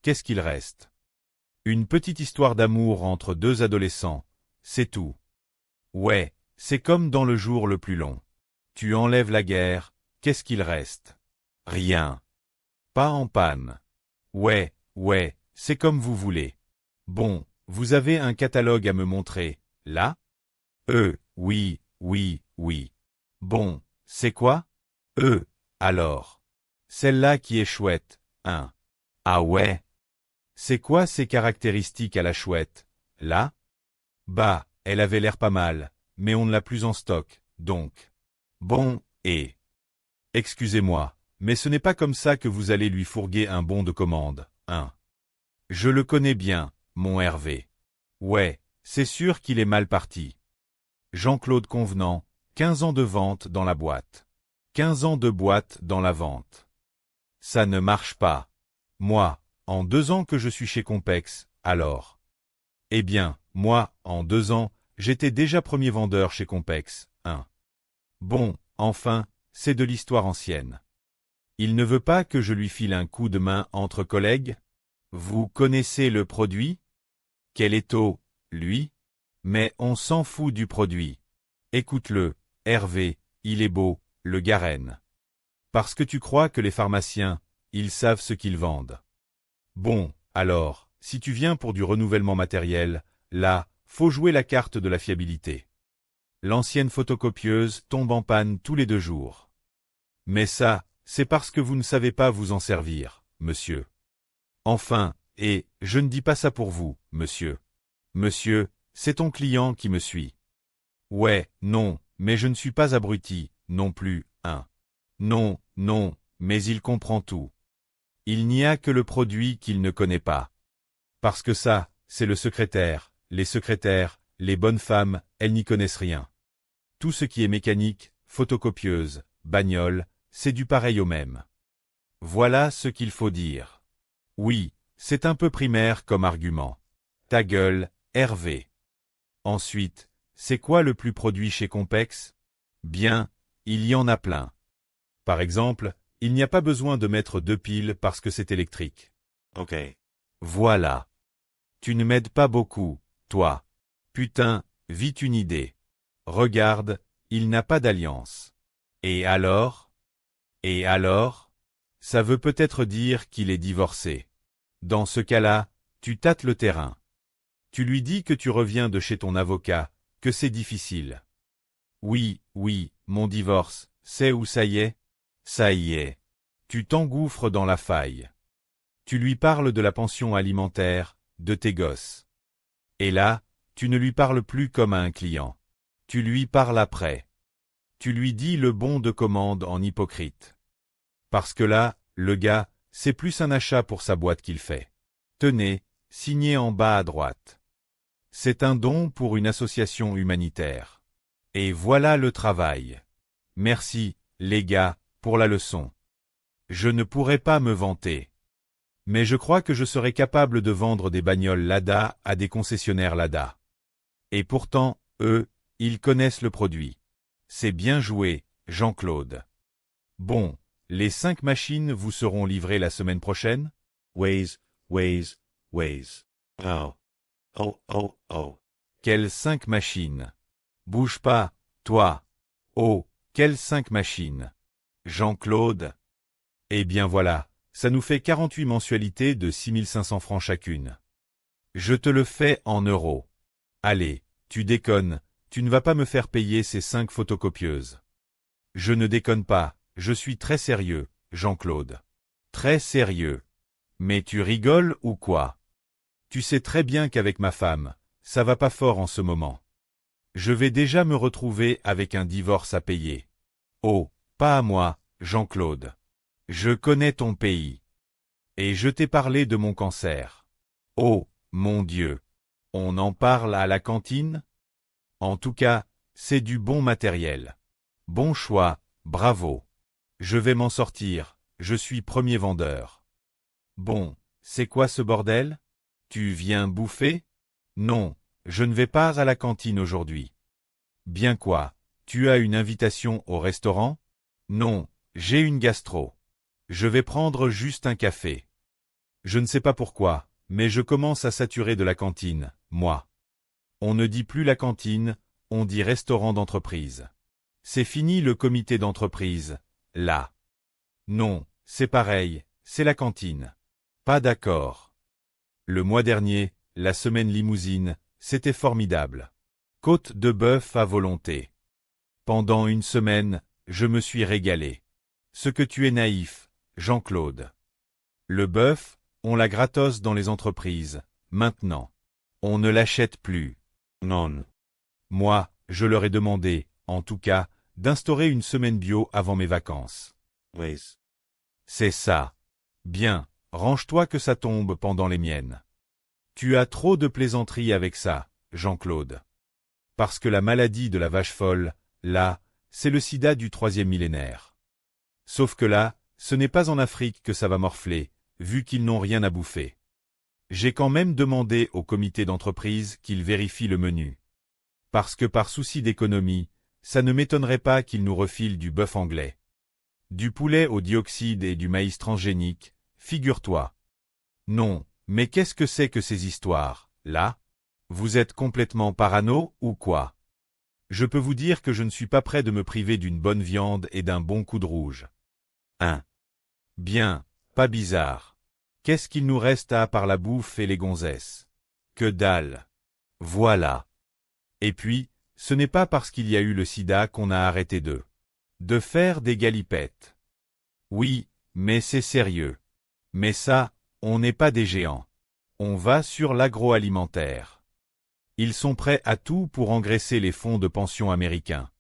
qu'est-ce qu'il reste? Une petite histoire d'amour entre deux adolescents, c'est tout. Ouais, c'est comme dans le jour le plus long. Tu enlèves la guerre, qu'est-ce qu'il reste? Rien. Pas en panne. Ouais, c'est comme vous voulez. Bon, vous avez un catalogue à me montrer, là? Oui. Bon, c'est quoi? Alors. Celle-là qui est chouette, hein? Ah ouais? C'est quoi ces caractéristiques à la chouette, là? Bah, elle avait l'air pas mal, mais on ne l'a plus en stock, donc. Bon, et... Excusez-moi, mais ce n'est pas comme ça que vous allez lui fourguer un bon de commande, hein? Je le connais bien, mon Hervé. Ouais, c'est sûr qu'il est mal parti. Jean-Claude Convenant, 15 ans de vente dans la boîte. 15 ans de boîte dans la vente. Ça ne marche pas. Moi, en 2 ans que je suis chez Compex, alors. Eh bien, moi, en 2 ans, j'étais déjà premier vendeur chez Compex, hein. Bon, enfin, c'est de l'histoire ancienne. Il ne veut pas que je lui file un coup de main entre collègues? Vous connaissez le produit? Quel est lui? Mais on s'en fout du produit. Écoute-le, Hervé, il est beau, le Garenne. Parce que tu crois que les pharmaciens, ils savent ce qu'ils vendent. Bon, alors, si tu viens pour du renouvellement matériel, là, faut jouer la carte de la fiabilité. L'ancienne photocopieuse tombe en panne tous les 2 jours. Mais ça, c'est parce que vous ne savez pas vous en servir, monsieur. Enfin, et, je ne dis pas ça pour vous, monsieur. Monsieur, c'est ton client qui me suit. Ouais, non, mais je ne suis pas abruti, non plus, hein. Non, mais il comprend tout. Il n'y a que le produit qu'il ne connaît pas. Parce que ça, c'est le secrétaire, les secrétaires, les bonnes femmes, elles n'y connaissent rien. Tout ce qui est mécanique, photocopieuse, bagnole, c'est du pareil au même. Voilà ce qu'il faut dire. Oui, c'est un peu primaire comme argument. Ta gueule, Hervé. Ensuite, c'est quoi le plus produit chez Compex? Bien, il y en a plein. Par exemple, il n'y a pas besoin de mettre 2 piles parce que c'est électrique. Ok. Voilà. Tu ne m'aides pas beaucoup, toi. Putain, vite une idée. Regarde, il n'a pas d'alliance. Et alors? Ça veut peut-être dire qu'il est divorcé. Dans ce cas-là, tu tâtes le terrain. Tu lui dis que tu reviens de chez ton avocat, que c'est difficile. Oui, mon divorce, c'est où ça y est? Ça y est. Tu t'engouffres dans la faille. Tu lui parles de la pension alimentaire, de tes gosses. Et là, tu ne lui parles plus comme à un client. Tu lui parles après. Tu lui dis le bon de commande en hypocrite. Parce que là, le gars, c'est plus un achat pour sa boîte qu'il fait. Tenez, signé en bas à droite. C'est un don pour une association humanitaire. Et voilà le travail. Merci, les gars, pour la leçon. Je ne pourrais pas me vanter. Mais je crois que je serais capable de vendre des bagnoles Lada à des concessionnaires Lada. Et pourtant, eux, ils connaissent le produit. C'est bien joué, Jean-Claude. Bon, les 5 machines vous seront livrées la semaine prochaine? Waze. Oh. Quelles 5 machines? Bouge pas, toi. Oh, quelles 5 machines? Jean-Claude. Eh bien voilà, ça nous fait 48 mensualités de 6500 francs chacune. Je te le fais en euros. Allez, tu déconnes, tu ne vas pas me faire payer ces 5 photocopieuses. Je ne déconne pas, je suis très sérieux, Jean-Claude. Très sérieux. Mais tu rigoles ou quoi? Tu sais très bien qu'avec ma femme, ça va pas fort en ce moment. Je vais déjà me retrouver avec un divorce à payer. Oh, pas à moi, Jean-Claude. Je connais ton pays. Et je t'ai parlé de mon cancer. Oh, mon Dieu. On en parle à la cantine? En tout cas, c'est du bon matériel. Bon choix, bravo. Je vais m'en sortir, je suis premier vendeur. Bon, c'est quoi ce bordel? Tu viens bouffer? Non, je ne vais pas à la cantine aujourd'hui. Bien quoi, tu as une invitation au restaurant? Non, j'ai une gastro. Je vais prendre juste un café. Je ne sais pas pourquoi, mais je commence à saturer de la cantine, moi. On ne dit plus la cantine, on dit restaurant d'entreprise. C'est fini le comité d'entreprise, là. Non, c'est pareil, c'est la cantine. Pas d'accord. Le mois dernier, la semaine limousine, c'était formidable. Côte de bœuf à volonté. Pendant une semaine, je me suis régalé. Ce que tu es naïf, Jean-Claude. Le bœuf, on la gratos dans les entreprises, maintenant. On ne l'achète plus. Non. Moi, je leur ai demandé, en tout cas, d'instaurer une semaine bio avant mes vacances. Ways. C'est ça. Bien, range-toi que ça tombe pendant les miennes. Tu as trop de plaisanteries avec ça, Jean-Claude. Parce que la maladie de la vache folle, là, c'est le sida du 3e millénaire. Sauf que là, ce n'est pas en Afrique que ça va morfler, vu qu'ils n'ont rien à bouffer. J'ai quand même demandé au comité d'entreprise qu'il vérifie le menu. Parce que par souci d'économie, ça ne m'étonnerait pas qu'ils nous refilent du bœuf anglais. Du poulet au dioxyde et du maïs transgénique, figure-toi. Non, mais qu'est-ce que c'est que ces histoires, là? Vous êtes complètement parano, ou quoi? Je peux vous dire que je ne suis pas prêt de me priver d'une bonne viande et d'un bon coup de rouge. Bien, pas bizarre. Qu'est-ce qu'il nous reste à part la bouffe et les gonzesses? Que dalle. Voilà. Et puis, ce n'est pas parce qu'il y a eu le sida qu'on a arrêté de faire des galipettes. Oui, mais c'est sérieux. Mais ça, on n'est pas des géants. On va sur l'agroalimentaire. Ils sont prêts à tout pour engraisser les fonds de pension américains.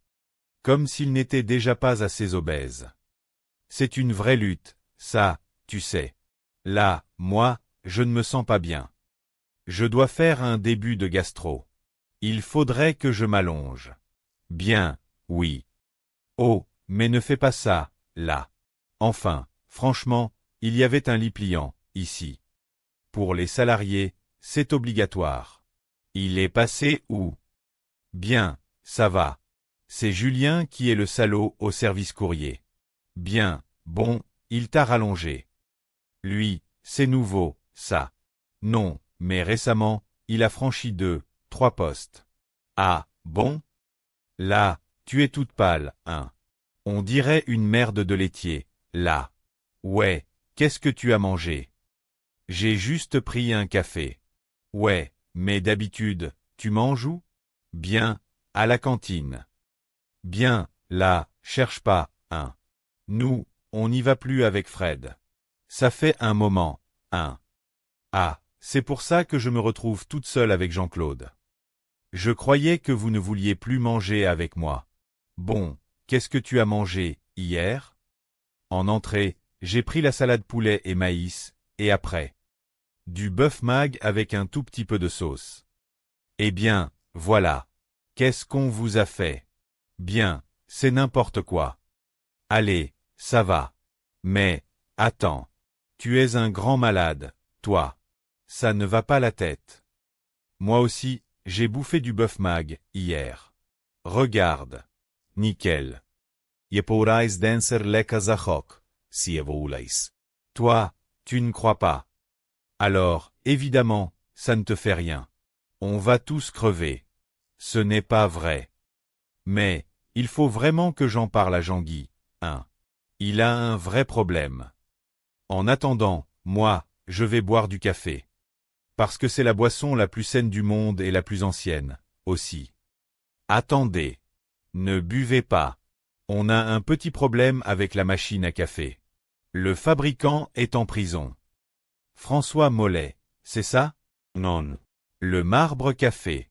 Comme s'ils n'étaient déjà pas assez obèses. C'est une vraie lutte, ça, tu sais. Là, moi, je ne me sens pas bien. Je dois faire un début de gastro. Il faudrait que je m'allonge. Bien, oui. Oh, mais ne fais pas ça, là. Enfin, franchement, il y avait un lit pliant, ici. Pour les salariés, c'est obligatoire. Il est passé où? Bien, ça va. C'est Julien qui est le salaud au service courrier. Bien, bon, il t'a rallongé. Lui, c'est nouveau, ça. Non, mais récemment, il a franchi 3 postes. Ah, bon? Là, tu es toute pâle, hein. On dirait une merde de laitier, là. Ouais, qu'est-ce que tu as mangé? J'ai juste pris un café. Ouais, mais d'habitude, tu manges où? Bien, à la cantine. Bien, là, cherche pas, hein. Nous, on n'y va plus avec Fred. Ça fait un moment, hein. Ah, c'est pour ça que je me retrouve toute seule avec Jean-Claude. Je croyais que vous ne vouliez plus manger avec moi. Bon, qu'est-ce que tu as mangé, hier? En entrée, j'ai pris la salade poulet et maïs, et après? Du bœuf mag avec un tout petit peu de sauce. Eh bien, voilà. Qu'est-ce qu'on vous a fait? Bien, c'est n'importe quoi. Allez, ça va. Mais, attends. Tu es un grand malade, toi. Ça ne va pas la tête. Moi aussi, j'ai bouffé du bœuf mag, hier. Regarde. Nickel. Je pourrais danser le kazachok, si vous voulez. Toi, tu ne crois pas. Alors, évidemment, ça ne te fait rien. On va tous crever. Ce n'est pas vrai. Mais, il faut vraiment que j'en parle à Jean-Guy, hein. Il a un vrai problème. En attendant, moi, je vais boire du café. Parce que c'est la boisson la plus saine du monde et la plus ancienne, aussi. Attendez. Ne buvez pas. On a un petit problème avec la machine à café. Le fabricant est en prison. François Mollet, c'est ça? Non. Le marbre café.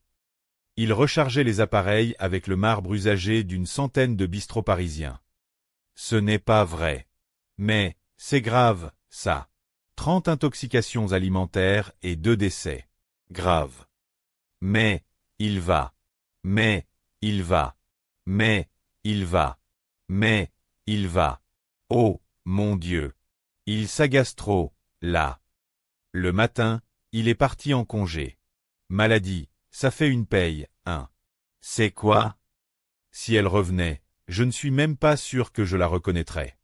Il rechargeait les appareils avec le marbre usagé d'une centaine de bistrots parisiens. Ce n'est pas vrai. Mais, c'est grave, ça. 30 intoxications alimentaires et 2 décès. Grave. Mais, il va. Mais, il va. Mais, il va. Mais, il va. Oh, mon Dieu. Il s'agace trop, là. Le matin, il est parti en congé. Maladie, ça fait une paye, hein. C'est quoi? Si elle revenait, je ne suis même pas sûr que je la reconnaîtrais.